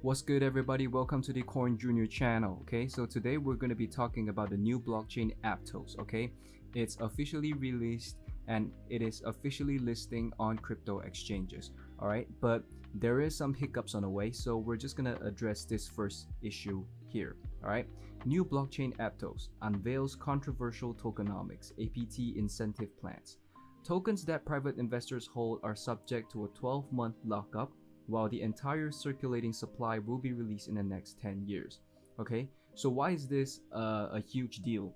What's good, everybody? Welcome to the Coin Junior channel. Okay, so today we're going to be talking about the new blockchain Aptos. Okay, it's officially released and it is officially listing on crypto exchanges. All right, but there is some hiccups on the way, so we're just going to address this first issue here. All right, new blockchain Aptos unveils controversial tokenomics APT incentive plans. Tokens that private investors hold are subject to a 12-month lockup, while the entire circulating supply will be released in the next 10 years. Okay, so why is this a huge deal?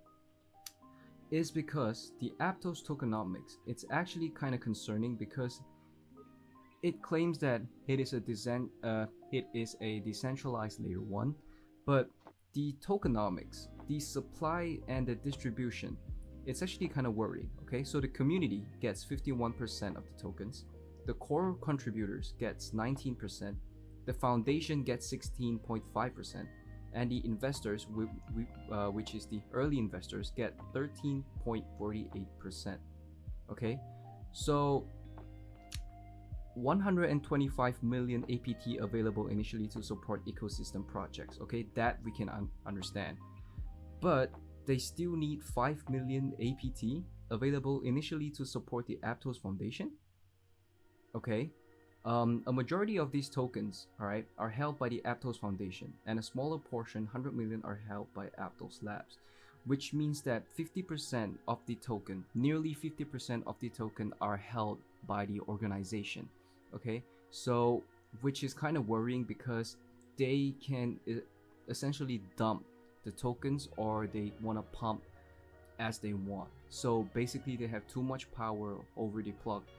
Is because the Aptos tokenomics, it's actually kind of concerning because it claims that it is a decentralized layer 1, but the tokenomics, the supply and the distribution, it's actually kind of worrying. Okay, so the community gets 51% of the tokens, the core contributors gets 19%, the foundation gets 16.5%, and the investors, which is the early investors, get 13.48%. Okay, so 125 million APT available initially to support ecosystem projects. Okay, that we can understand, but they still need 5 million APT available initially to support the Aptos Foundation. Okay, a majority of these tokens, all right, are held by the Aptos Foundation, and a smaller portion, 100 million, are held by Aptos Labs, which means that 50% of the token, nearly 50% of the token, are held by the organization. Okay, so which is kind of worrying because they can essentially dump the tokens, or they want to pump as they want. So basically they have too much power over the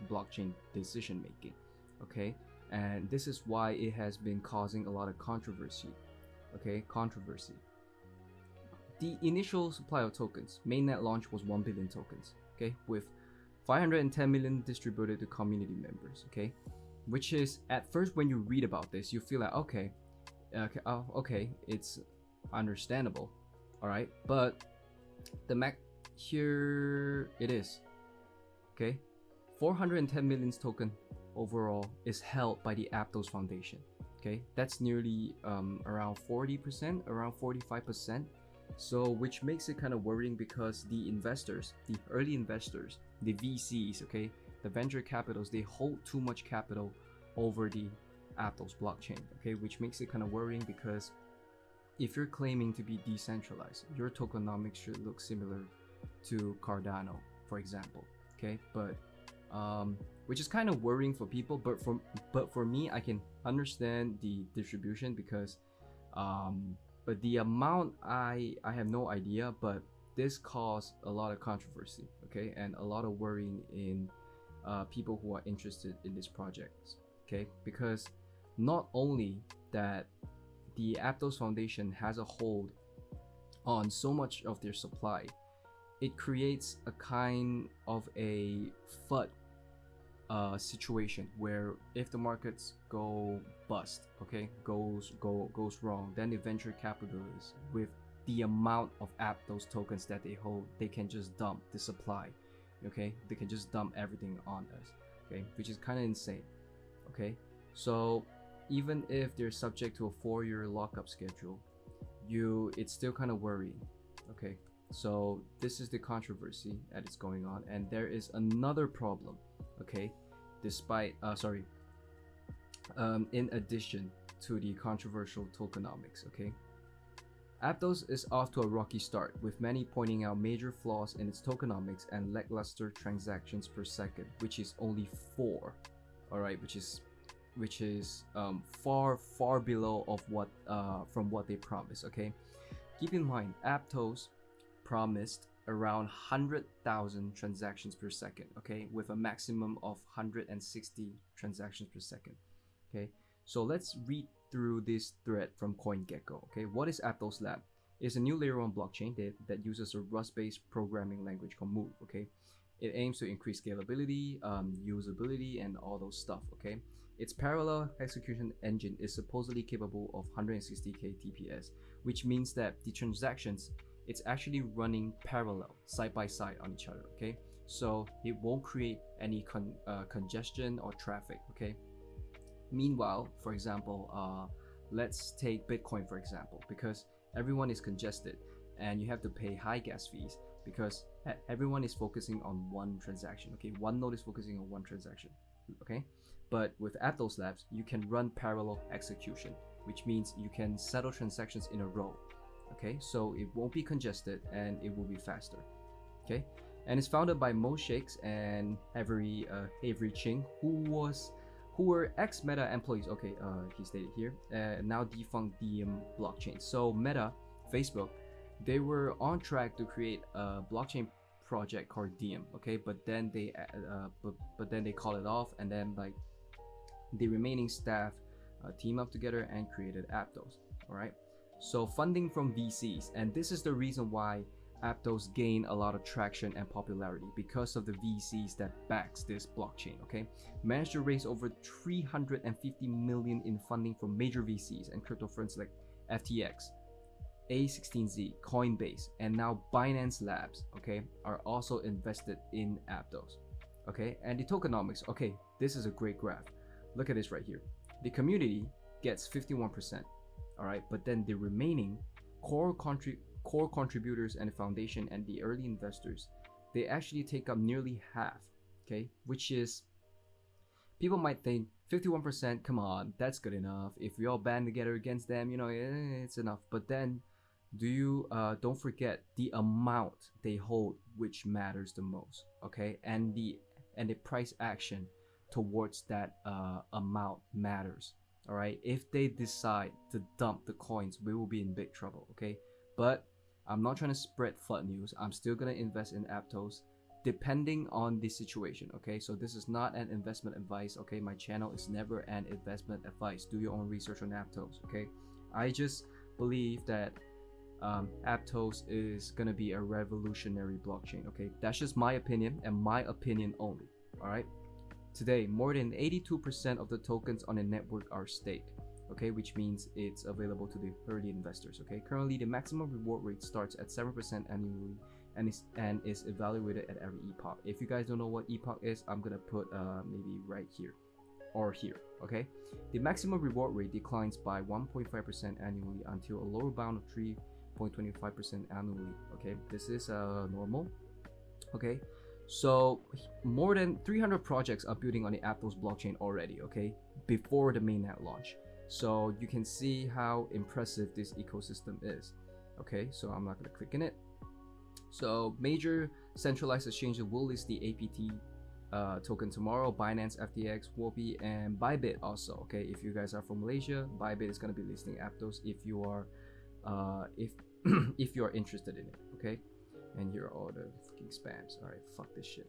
blockchain decision making. Okay, and this is why it has been causing a lot of controversy. Okay, the initial supply of tokens, mainnet launch, was 1 billion tokens. Okay, with 510 million distributed to community members. Okay, which is, at first when you read about this, you feel like okay, it's understandable. All right, but the here it is. Okay, 410 million token overall is held by the Aptos Foundation. Okay, that's nearly around 40%, around 45%. So which makes it kind of worrying because the investors, the early investors, the VCs, okay, the venture capitals, they hold too much capital over the Aptos blockchain. Okay, which makes it kind of worrying because if you're claiming to be decentralized, your tokenomics should look similar to Cardano, for example. Okay, but which is kind of worrying for people, but for me, I can understand the distribution because but the amount, I have no idea, but this caused a lot of controversy, okay, and a lot of worrying in people who are interested in this project. Okay, because not only that the Aptos Foundation has a hold on so much of their supply, it creates a kind of a FUD situation where if the markets go bust, okay, goes wrong, then the venture capitalists, with the amount of Aptos tokens that they hold, they can just dump the supply. Okay, they can just dump everything on us. Okay, which is kind of insane. Okay, so even if they're subject to a 4-year lockup schedule, it's still kind of worrying. Okay, so this is the controversy that is going on, and there is another problem. Okay, in addition to the controversial tokenomics. Okay, Aptos is off to a rocky start, with many pointing out major flaws in its tokenomics and lackluster transactions per second, which is only 4. All right, which is far below of what from what they promised. Okay, keep in mind, Aptos promised around 100,000 transactions per second. Okay, with a maximum of 160 transactions per second. Okay, so let's read through this thread from CoinGecko. Okay, what is Aptos Lab? It's a new layer 1 blockchain that uses a Rust-based programming language called Move. Okay, it aims to increase scalability, usability, and all those stuff. Okay, its parallel execution engine is supposedly capable of 160k TPS, which means that the transactions, it's actually running parallel, side by side on each other. Okay, so it won't create any congestion or traffic. Okay, meanwhile, for example, let's take Bitcoin for example, because everyone is congested and you have to pay high gas fees because everyone is focusing on one transaction. Okay, one node is focusing on one transaction. Okay, but with Aptos Labs, you can run parallel execution, which means you can settle transactions in a row. Okay, so it won't be congested and it will be faster. Okay, and it's founded by Mo Shakes and Avery Ching, who were ex-Meta employees. Okay, he stated here, now defunct Diem blockchain. So Meta, Facebook, they were on track to create a blockchain project called Diem. Okay, but then they called it off, and then like the remaining staff team up together and created Aptos. All right. So funding from VCs, and this is the reason why Aptos gained a lot of traction and popularity, because of the VCs that backs this blockchain. Okay, managed to raise over 350 million in funding from major VCs and crypto firms like FTX, A16Z, Coinbase, and now Binance Labs. Okay, are also invested in Aptos. Okay, and the tokenomics. Okay, this is a great graph. Look at this right here. The community gets 51%. All right, but then the remaining core contributors and the foundation and the early investors, they actually take up nearly half. Okay, which is, people might think 51%, come on, that's good enough. If we all band together against them, you know, it's enough. But then don't forget the amount they hold, which matters the most. Okay, and the price action towards that amount matters. All right, if they decide to dump the coins, we will be in big trouble. Okay, but I'm not trying to spread FUD news. I'm still gonna invest in Aptos depending on the situation. Okay, so this is not an investment advice. Okay, my channel is never an investment advice. Do your own research on Aptos. Okay, I just believe that Aptos is gonna be a revolutionary blockchain. Okay, that's just my opinion and my opinion only. All right. Today, more than 82% of the tokens on the network are staked, okay, which means it's available to the early investors. Okay, currently the maximum reward rate starts at 7% annually and is evaluated at every epoch. If you guys don't know what epoch is, I'm gonna put maybe right here or here. Okay, the maximum reward rate declines by 1.5% annually until a lower bound of 3.25% annually. Okay, this is normal. Okay. So more than 300 projects are building on the Aptos blockchain already, okay, before the mainnet launch. So you can see how impressive this ecosystem is. Okay, so I'm not going to click in it. So major centralized exchanges will list the APT token tomorrow. Binance, FTX, Huobi, and Bybit also. Okay, if you guys are from Malaysia, Bybit is going to be listing Aptos if you are if you are interested in it. Okay. And here are all the fucking spams. All right, fuck this shit.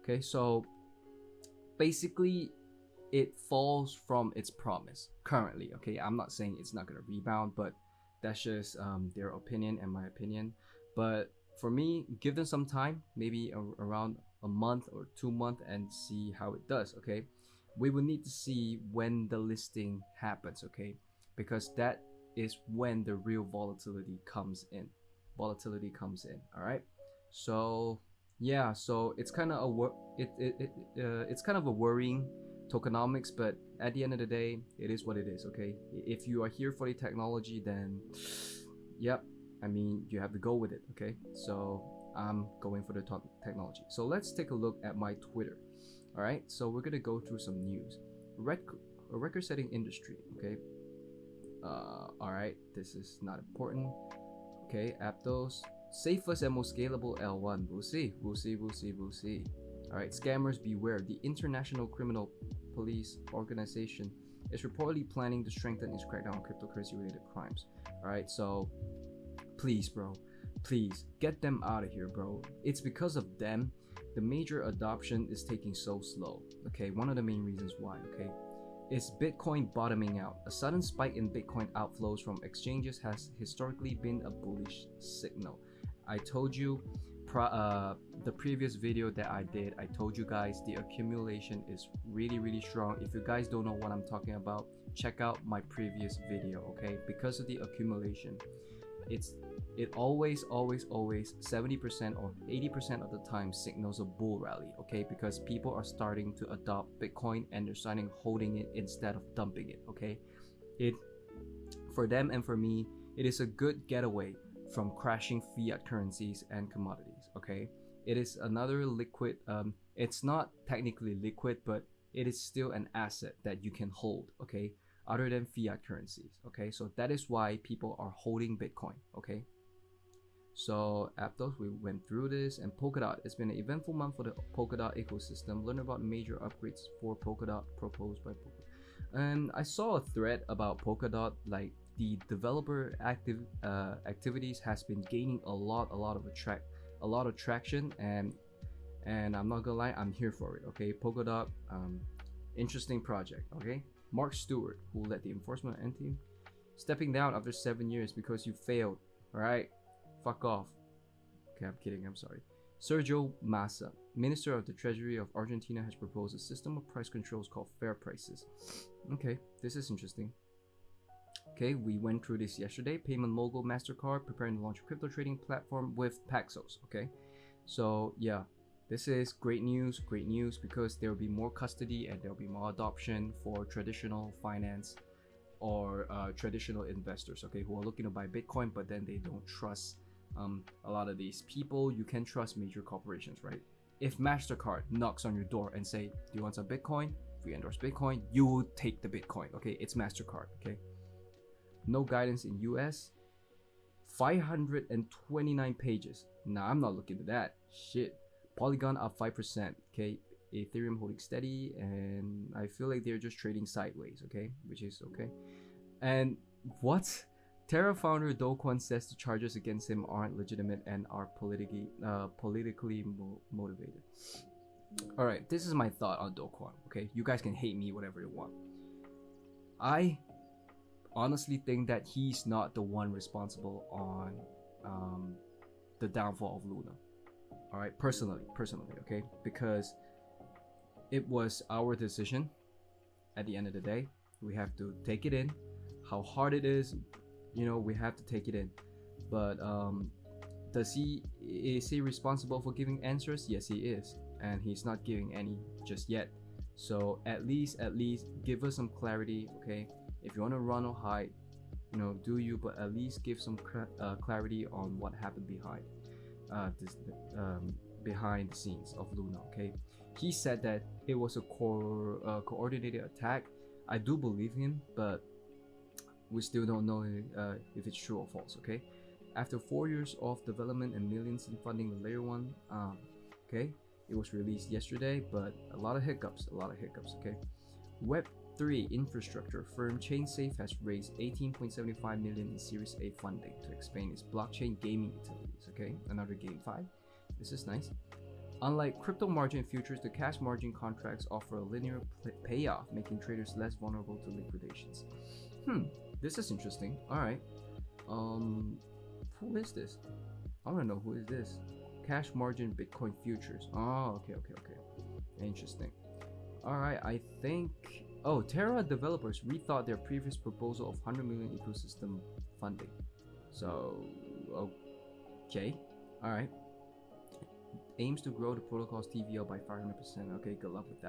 Okay, so basically it falls from its promise currently. Okay, I'm not saying it's not gonna rebound, but that's just their opinion and my opinion. But for me, give them some time, maybe around a month or 2 months, and see how it does. Okay, we will need to see when the listing happens. Okay, because that is when the real volatility comes in. All right. So yeah, so it's kind of it's kind of a worrying tokenomics, but at the end of the day, it is what it is. Okay, if you are here for the technology, then yep, I mean, you have to go with it. Okay, so I'm going for the technology. So let's take a look at my Twitter. All right, so we're gonna go through some news. A record-setting industry. Okay. All right, this is not important. Okay, Aptos, safest and most scalable L1. We'll see. All right, scammers beware. The International Criminal Police Organization is reportedly planning to strengthen its crackdown on cryptocurrency-related crimes. All right, so please, bro, please get them out of here, bro. It's because of them the major adoption is taking so slow. Okay, one of the main reasons why. Okay, is Bitcoin bottoming out. A sudden spike in Bitcoin outflows from exchanges has historically been a bullish signal. I told you the previous video that I did, I told you guys the accumulation is really strong. If you guys don't know what I'm talking about, check out my previous video. Okay, because of the accumulation, it always 70% or 80% of the time signals a bull rally. Okay, because people are starting to adopt Bitcoin and they're starting holding it instead of dumping it. Okay, For them and for me, it is a good getaway from crashing fiat currencies and commodities. Okay, it is another liquid. It's not technically liquid, but it is still an asset that you can hold. Okay, other than fiat currencies. Okay, so that is why people are holding Bitcoin. Okay. So Aptos, we went through this, and Polkadot. It's been an eventful month for the Polkadot ecosystem. Learn about major upgrades for Polkadot proposed by Polkadot. And I saw a thread about Polkadot, like the developer activities has been gaining a lot of traction, and I'm not gonna lie, I'm here for it. Okay, Polkadot, interesting project. Okay, Mark Stewart, who led the enforcement team, stepping down after 7 years because you failed. All right. Fuck off. Okay, I'm kidding. I'm sorry. Sergio Massa, Minister of the Treasury of Argentina, has proposed a system of price controls called fair prices. Okay, this is interesting. Okay, we went through this yesterday. Payment mogul MasterCard preparing to launch a crypto trading platform with Paxos. Okay, so yeah, this is great news because there will be more custody and there will be more adoption for traditional finance or traditional investors. Okay, who are looking to buy Bitcoin, but then they don't trust a lot of these people. You can trust major corporations, right? If MasterCard knocks on your door and say, do you want some Bitcoin? If we endorse Bitcoin, you will take the Bitcoin. Okay, it's MasterCard. Okay, no guidance in US, 529 pages. Nah, I'm not looking at that shit. Polygon up 5%. Okay, Ethereum holding steady, and I feel like they're just trading sideways. Okay, which is okay. And what? Terra founder Do Kwon says the charges against him aren't legitimate and are politically motivated. All right, this is my thought on Do Kwon. Okay, you guys can hate me whatever you want. I honestly think that he's not the one responsible on the downfall of Luna. All right, personally, okay, because it was our decision. At the end of the day, we have to take it in. How hard it is, we have to take it in. But is he responsible for giving answers? Yes, he is, and he's not giving any just yet. So at least give us some clarity. Okay, if you want to run or hide, do you? But at least give some clarity on what happened behind the scenes of Luna. Okay, he said that it was a coordinated attack. I do believe him, but we still don't know if it's true or false. Okay, after 4 years of development and millions in funding the layer 1, okay, it was released yesterday, but a lot of hiccups. Okay, Web3 infrastructure firm ChainSafe has raised 18.75 million in Series A funding to expand its blockchain gaming utilities. Okay, another GameFi. This is nice. Unlike crypto margin futures, the cash margin contracts offer a linear payoff, making traders less vulnerable to liquidations. This is interesting. All right. Who is this? I want to know who is this. Cash margin Bitcoin futures. Oh, okay. Interesting. All right. I think. Oh, Terra developers rethought their previous proposal of 100 million ecosystem funding. So, okay. All right. Aims to grow the protocol's TVL by 500%. Okay, good luck with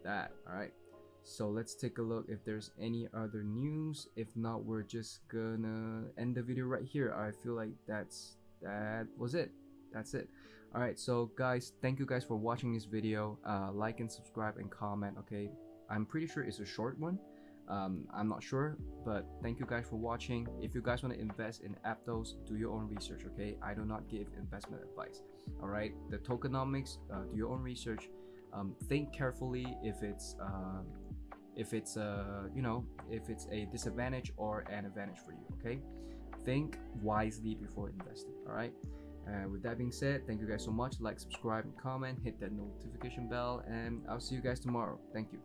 that. All right, so let's take a look if there's any other news. If not, we're just gonna end the video right here. I feel like that was it. That's it. All right, so guys, thank you guys for watching this video. Like and subscribe and comment. Okay, I'm pretty sure it's a short one. I'm not sure, but thank you guys for watching. If you guys want to invest in Aptos, do your own research. Okay, I do not give investment advice. All right, the Tokenomics, do your own research. Think carefully if it's a disadvantage or an advantage for you. Okay, think wisely before investing. All right. With that being said, thank you guys so much. Like, subscribe, and comment. Hit that notification bell, and I'll see you guys tomorrow. Thank you.